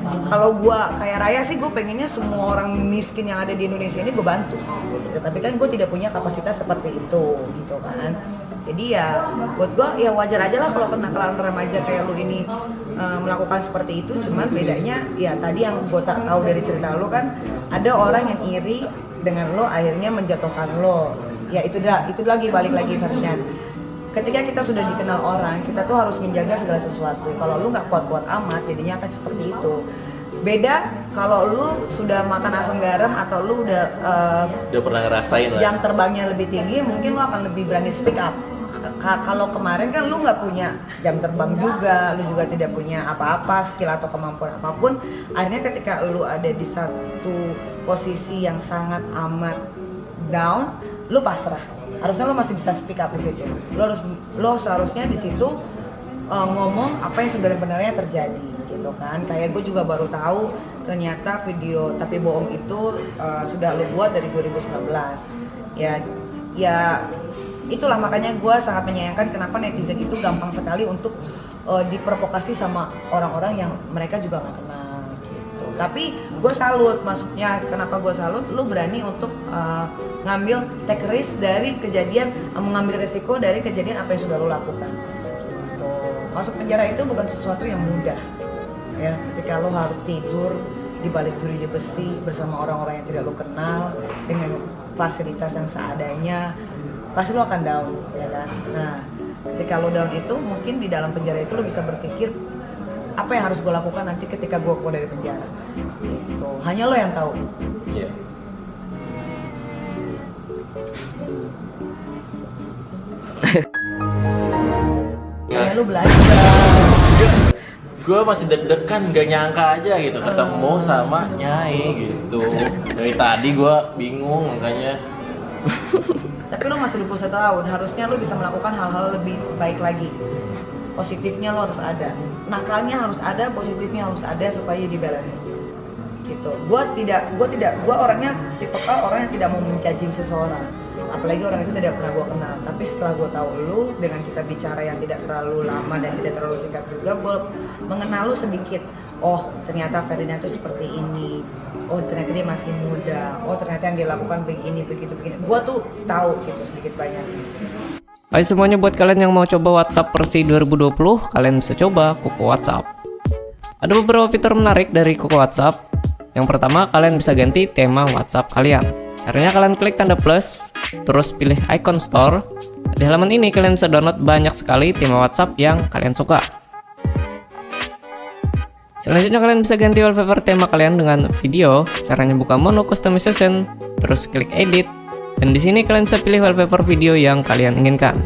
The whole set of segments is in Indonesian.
Kalau gue kaya raya sih, gue pengennya semua orang miskin yang ada di Indonesia ini gue bantu gitu. Tapi kan gue tidak punya kapasitas seperti itu gitu kan. Jadi ya buat gue ya wajar aja lah kalau kenakalan remaja kayak lu ini melakukan seperti itu. Cuman bedanya ya tadi yang gue tak tahu dari cerita lu kan, ada orang yang iri dengan lo akhirnya menjatuhkan lo. Ya itu lagi balik lagi Ferdinand. Ketika kita sudah dikenal orang, kita tuh harus menjaga segala sesuatu. Kalau lu nggak kuat-kuat amat, jadinya akan seperti itu. Beda kalau lu sudah makan asam garam atau lu udah pernah ngerasain lah. Jam terbangnya lebih tinggi, mungkin lu akan lebih berani speak up. Kalau kemarin kan lu nggak punya jam terbang juga, lu juga tidak punya apa-apa, skill atau kemampuan apapun. Akhirnya ketika lu ada di satu posisi yang sangat amat down, lu pasrah. Harusnya lo masih bisa speak up di situ. Lo seharusnya di situ ngomong apa yang sebenarnya terjadi, gitu kan. Kayak gue juga baru tahu ternyata video tapi bohong itu sudah lo buat dari 2019. Ya itulah makanya gue sangat menyayangkan kenapa netizen itu gampang sekali untuk diprovokasi sama orang-orang yang mereka juga nggak kenal. Tapi gue salut, maksudnya kenapa gue salut, lu berani untuk ngambil take risk dari kejadian, mengambil resiko dari kejadian apa yang sudah lu lakukan. Gitu. Masuk penjara itu bukan sesuatu yang mudah, ya. Ketika lu harus tidur di balik jeruji besi bersama orang-orang yang tidak lu kenal dengan fasilitas yang seadanya, pasti lu akan down, ya kan. Nah, ketika lu down itu mungkin di dalam penjara itu lu bisa berpikir apa yang harus gue lakukan nanti ketika gue keluar dari penjara. Gitu. Hanya lo yang tahu. Iya. Kayak lu belajar. Gue masih deg-degan, gak nyangka aja gitu ketemu sama Nyai gitu. Dari tadi gue bingung makanya. Tapi lo masih 21 tahun, harusnya lo bisa melakukan hal-hal lebih baik lagi. Positifnya lo harus ada, nakalnya harus ada, positifnya harus ada supaya di balance. Gitu. Gua orangnya tipikal orang yang tidak mau menjudging seseorang. Apalagi orang itu tidak pernah gue kenal. Tapi setelah gue tahu lu, dengan kita bicara yang tidak terlalu lama dan tidak terlalu singkat juga, gue mengenal lu sedikit. Oh, ternyata Ferdinand itu seperti ini. Oh, ternyata dia masih muda. Oh, ternyata yang dia lakukan begini, begitu, begini. Gue tuh tahu gitu sedikit banyak. Hai semuanya, buat kalian yang mau coba WhatsApp versi 2020, kalian bisa coba Kuku WhatsApp. Ada beberapa fitur menarik dari Kuku WhatsApp. Yang pertama, kalian bisa ganti tema WhatsApp kalian. Caranya kalian klik tanda plus, terus pilih icon store. Di halaman ini kalian bisa download banyak sekali tema WhatsApp yang kalian suka. Selanjutnya kalian bisa ganti wallpaper tema kalian dengan video. Caranya buka menu customization, terus klik edit. Dan di sini kalian bisa pilih wallpaper video yang kalian inginkan.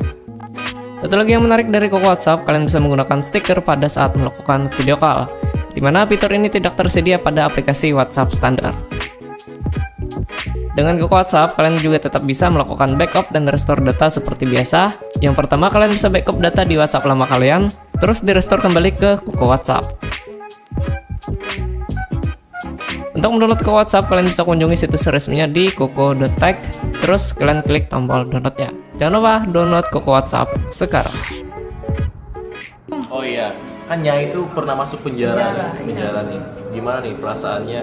Satu lagi yang menarik dari Kuku WhatsApp, kalian bisa menggunakan stiker pada saat melakukan video call, di mana fitur ini tidak tersedia pada aplikasi WhatsApp standar. Dengan Kuku WhatsApp, kalian juga tetap bisa melakukan backup dan restore data seperti biasa. Yang pertama, kalian bisa backup data di WhatsApp lama kalian, terus di-restore kembali ke Kuku WhatsApp. Untuk mendownload ke WhatsApp, kalian bisa kunjungi situs resminya di kuku.tech, terus kalian klik tombol downloadnya. Jangan lupa download Kuku WhatsApp sekarang. Oh iya, kan Nyai itu pernah masuk penjara nih. Gimana nih perasaannya?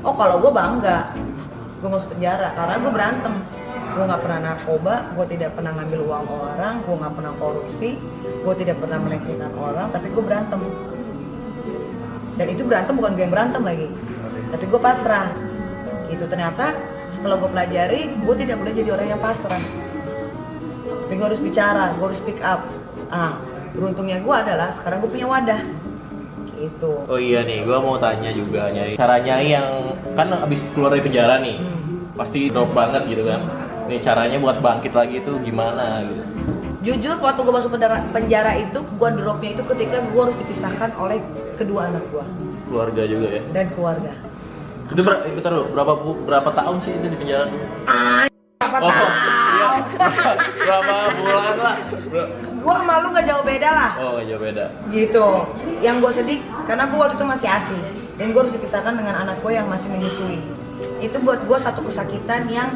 Oh, kalau gue bangga, gue masuk penjara karena gue berantem. Gue nggak pernah narkoba, gue tidak pernah ngambil uang orang, gue nggak pernah korupsi, gue tidak pernah melecehkan orang, tapi gue berantem. Dan itu berantem bukan gue yang berantem lagi, tapi gue pasrah. Gitu, ternyata setelah gue pelajari, gue tidak boleh jadi orang yang pasrah. Tapi gue harus bicara, gue harus speak up. Beruntungnya gue adalah sekarang gue punya wadah. Gitu. Oh iya nih, gue mau tanya juga Nyai. Cara Nyai yang kan abis keluar dari penjara nih, pasti drop banget gitu kan. Nih caranya buat bangkit lagi itu gimana gitu? Jujur waktu gue masuk penjara itu, gue dropnya itu ketika gue harus dipisahkan oleh kedua anak gue. Keluarga juga ya? Dan keluarga. Itu berapa tahun sih itu di penjara dulu? Berapa tahun? Iya. Berapa bulan lah? Gue sama lu gak jauh beda lah. Oh, gak jauh beda. Gitu. Yang gue sedih karena gue waktu itu masih ASI dan gue harus dipisahkan dengan anak gue yang masih menyusui. Itu buat gue satu kesakitan yang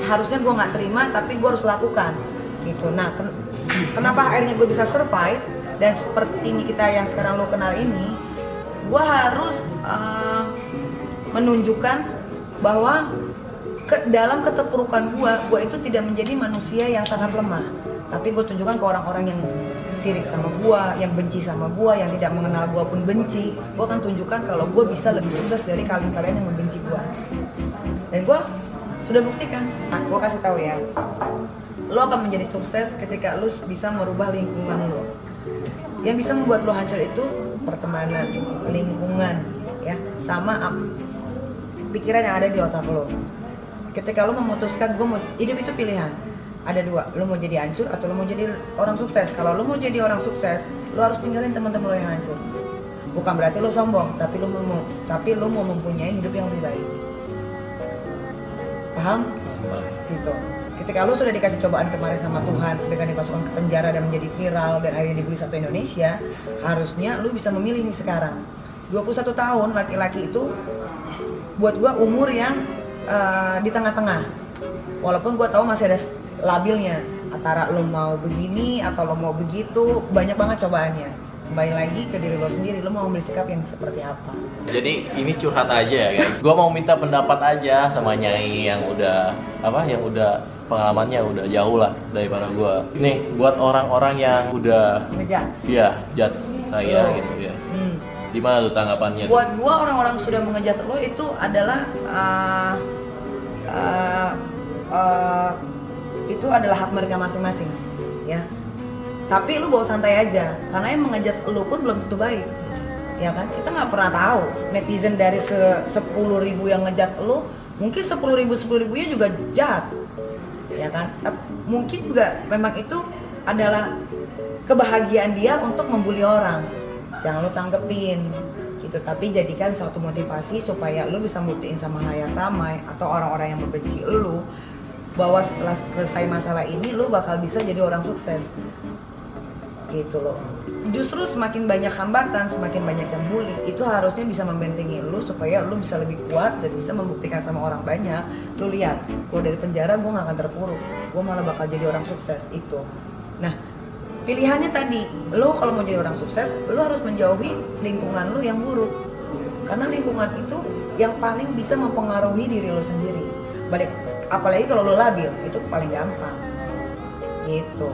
harusnya gue nggak terima tapi gue harus lakukan. Gitu. Nah, kenapa akhirnya gue bisa survive dan seperti ini kita yang sekarang lo kenal ini, gue harus menunjukkan bahwa dalam keterpurukan gue itu tidak menjadi manusia yang sangat lemah, tapi gue tunjukkan ke orang-orang yang sirik sama gue, yang benci sama gue, yang tidak mengenal gue pun benci. Gue akan tunjukkan kalau gue bisa lebih sukses dari kalian-kalian yang membenci gue. Dan gue sudah buktikan. Nah, gue kasih tahu ya, lo akan menjadi sukses ketika lo bisa merubah lingkungan lo. Yang bisa membuat lo hancur itu pertemanan, lingkungan, ya, sama pikiran yang ada di otak lo. Ketika lo memutuskan, hidup itu pilihan. Ada dua, lo mau jadi hancur atau lo mau jadi orang sukses. Kalau lo mau jadi orang sukses, lo harus tinggalin teman-teman lo yang hancur. Bukan berarti lo sombong, tapi lo mau mempunyai hidup yang lebih baik. Paham? Gitu. Ketika lo sudah dikasih cobaan kemarin sama Tuhan dengan dimasukkan ke penjara dan menjadi viral dan akhirnya dibully satu Indonesia, harusnya lo bisa memilih nih sekarang. 21 tahun laki-laki itu buat gua umur yang di tengah-tengah. Walaupun gue tahu masih ada labilnya antara lo mau begini atau lo mau begitu, banyak banget cobaannya. Kembali lagi ke diri lo sendiri, lo mau ambil sikap yang seperti apa. Jadi ini curhat aja ya guys. Gue mau minta pendapat aja sama Nyai yang udah pengalamannya udah jauh lah daripada gue. Nih buat orang-orang yang udah ngejudge. Iya, judge saya gitu ya. Gimana tuh tanggapannya? Buat gue orang-orang sudah mengejudge lo itu adalah itu adalah hak mereka masing-masing, ya. Tapi lu bawa santai aja, karena yang mengejudge lu pun belum tentu baik, ya kan? Kita nggak pernah tahu netizen dari 10.000 yang ngejudge lu, mungkin 10.000-10.000-nya juga jahat, ya kan? Mungkin juga memang itu adalah kebahagiaan dia untuk membuli orang. Jangan lu tanggepin gitu, tapi jadikan suatu motivasi supaya lu bisa buktiin sama halayak ramai atau orang-orang yang membenci lu bahwa setelah selesai masalah ini lu bakal bisa jadi orang sukses gitu loh. Justru semakin banyak hambatan, semakin banyak yang bully, itu harusnya bisa membentengi lu supaya lu bisa lebih kuat dan bisa membuktikan sama orang banyak. Lu lihat, gua dari penjara gua gak akan terpuruk, gua malah bakal jadi orang sukses itu. Nah, pilihannya tadi, lo kalau mau jadi orang sukses, lo harus menjauhi lingkungan lo yang buruk. Karena lingkungan itu yang paling bisa mempengaruhi diri lo sendiri. Apalagi kalau lo labil, itu paling gampang. Gitu.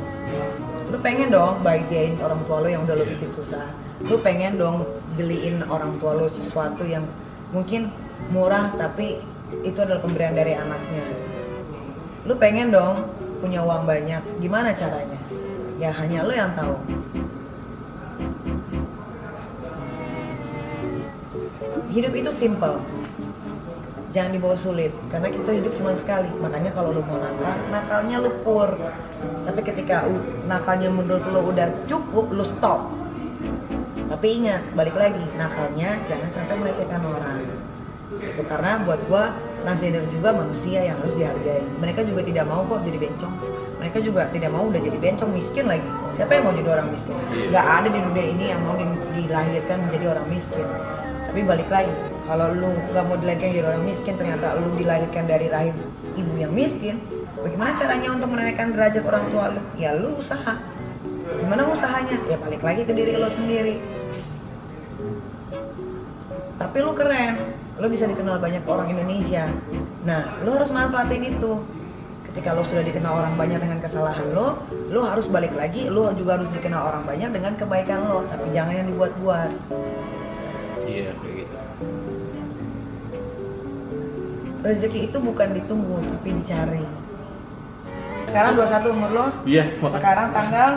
Lo pengen dong bahagiain orang tua lo yang udah lo bikin susah. Lo pengen dong beliin orang tua lo sesuatu yang mungkin murah tapi itu adalah pemberian dari anaknya. Lo pengen dong punya uang banyak. Gimana caranya? Ya hanya lo yang tahu. Hidup itu simple, jangan dibawa sulit, karena kita hidup cuma sekali. Makanya kalau lo mau nakal, nakalnya lo pur. Tapi ketika nakalnya menurut lo udah cukup, lo stop. Tapi ingat, balik lagi, nakalnya jangan sampai melecehkan orang. Itu karena buat gua transgender juga manusia yang harus dihargai. Mereka juga tidak mau kok jadi bencong. Mereka juga tidak mau udah jadi bencong, miskin lagi. Siapa yang mau jadi orang miskin? Gak ada di dunia ini yang mau dilahirkan menjadi orang miskin. Tapi balik lagi, kalau lu gak mau dilahirkan jadi orang miskin, ternyata lu dilahirkan dari rahim ibu yang miskin, bagaimana caranya untuk menaikkan derajat orang tua lu? Ya lu usaha. Gimana usahanya? Ya balik lagi ke diri lo sendiri. Tapi lu keren, lu bisa dikenal banyak orang Indonesia. Nah, lu harus manfaatin itu. Ketika lo sudah dikenal orang banyak dengan kesalahan lo harus balik lagi, lo juga harus dikenal orang banyak dengan kebaikan lo, tapi jangan yang dibuat-buat. Iya, kayak gitu. Rezeki itu bukan ditunggu, tapi dicari. Sekarang 21 umur lo? Iya. Sekarang tanggal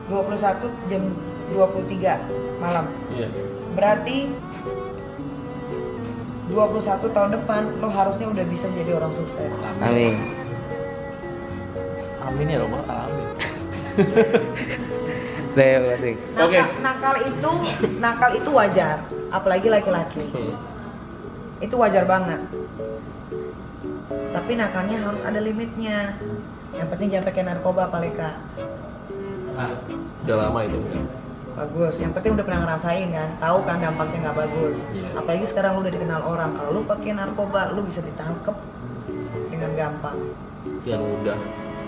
21 jam 23 malam. Iya. Berarti 21 tahun depan lo harusnya udah bisa jadi orang sukses. Amin. Amin ya Romal, amin. Terima kasih. Oke. Nakal itu wajar, apalagi laki-laki. Itu wajar banget. Tapi nakalnya harus ada limitnya. Yang penting jangan pakai narkoba, Paleka. Udah lama itu kan. Bagus. Yang penting udah pernah ngerasain kan, tahu kan dampaknya nggak bagus. Iya. Apalagi sekarang lu udah dikenal orang. Kalau lu pakai narkoba, lu bisa ditangkep dengan gampang. Yang udah.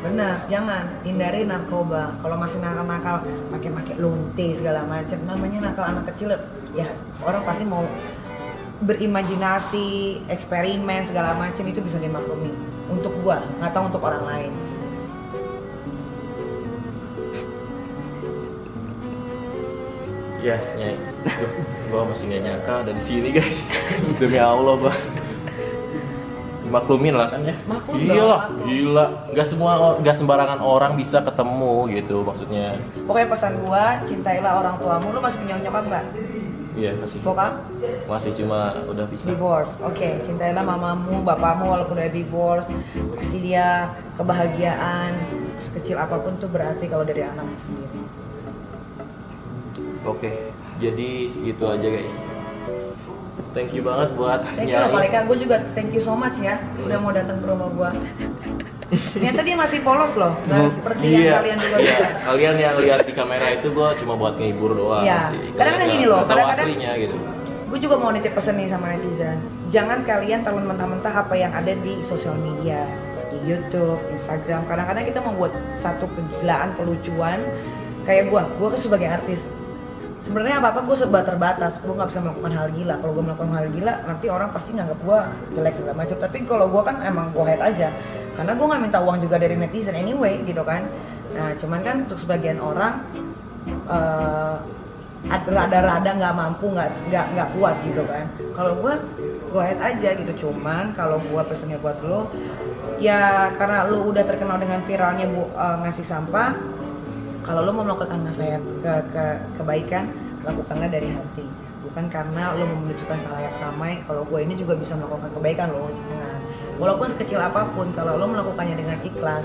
Benar, jangan hindari narkoba. Kalau masih nakal-nakal, pakai lonte segala macam, namanya nakal anak kecil. Ya orang pasti mau berimajinasi, eksperimen segala macam, itu bisa dimaklumi. Untuk gua, nggak tahu untuk orang lain. Ya, Nyai. Gua masih nggak nyangka ada di sini guys. Demi Allah gua. Maklumin lah kan ya. Maklum Iya dong, lah, maklum. gila. Nggak sembarangan orang bisa ketemu gitu maksudnya. Pokoknya pesan gua, cintailah orang tuamu. Lu masih punya nyokap nggak? Iya masih. Bokap? Masih cuma udah bisa. Divorce. Oke, cintailah mamamu, bapakmu walaupun udah divorce. Pasti dia kebahagiaan sekecil apapun tuh berarti kalau dari anak sendiri. Oke, jadi segitu aja guys. Thank you banget buat Thank you loh Nyai. Paleka, gue juga thank you so much ya udah mau datang ke rumah gue. Ternyata dia masih polos loh, nggak seperti yang kalian dulu Iya, lihat. kalian yang lihat di kamera itu gue cuma buat ngehibur doang Iya. sih. Kadang-kadang Kalian gini loh, nggak tahu kadang-kadang- aslinya gitu. Gue juga mau nitip pesen nih sama netizen. Jangan kalian telan mentah-mentah apa yang ada di sosial media, di YouTube, Instagram. Kadang-kadang kita membuat satu kegilaan, kelucuan. Kayak gue kan sebagai artis. Sebenarnya apa-apa gue serba terbatas. Gue nggak bisa melakukan hal gila. Kalau gue melakukan hal gila, nanti orang pasti nganggap gue jelek segala macam. Tapi kalau gue kan emang gue head aja. Karena gue nggak minta uang juga dari netizen anyway, gitu kan. Nah, cuman kan untuk sebagian orang rada-rada nggak mampu, nggak kuat gitu kan. Kalau gue head aja gitu. Cuman kalau gue pesennya buat lo, ya karena lo udah terkenal dengan viralnya ngasih sampah. Kalau lo mau melakukan kebaikan, lakukanlah dari hati, bukan karena lo mau menunjukkan khalayak ramai. Kalau gue ini juga bisa melakukan kebaikan lo, jangan. Walaupun sekecil apapun, kalau lo melakukannya dengan ikhlas,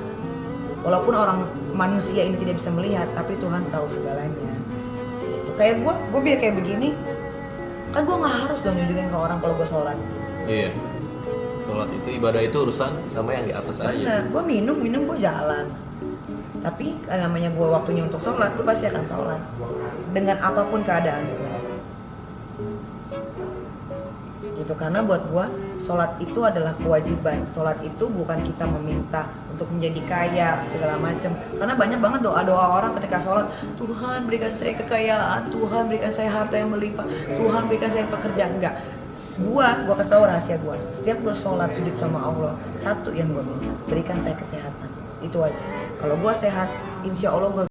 walaupun orang manusia ini tidak bisa melihat, tapi Tuhan tahu segalanya. Gitu. Kayak gue biar kayak begini, kan gue nggak harus dong nunjukin ke orang kalau gue sholat. Iya. Sholat itu ibadah itu urusan sama yang di atas aja. Bener, gue minum gue jalan. Tapi namanya gue waktunya untuk sholat, gue pasti akan sholat dengan apapun keadaan. Gitu, karena buat gue sholat itu adalah kewajiban. Sholat itu bukan kita meminta untuk menjadi kaya segala macam. Karena banyak banget doa orang ketika sholat, Tuhan berikan saya kekayaan, Tuhan berikan saya harta yang melimpah, Tuhan berikan saya pekerjaan. Enggak. Gua kasih tau rahasia gue. Setiap gue sholat sujud sama Allah, satu yang gue minta, berikan saya kesehatan. Itu aja. Kalau gue sehat, insya Allah gue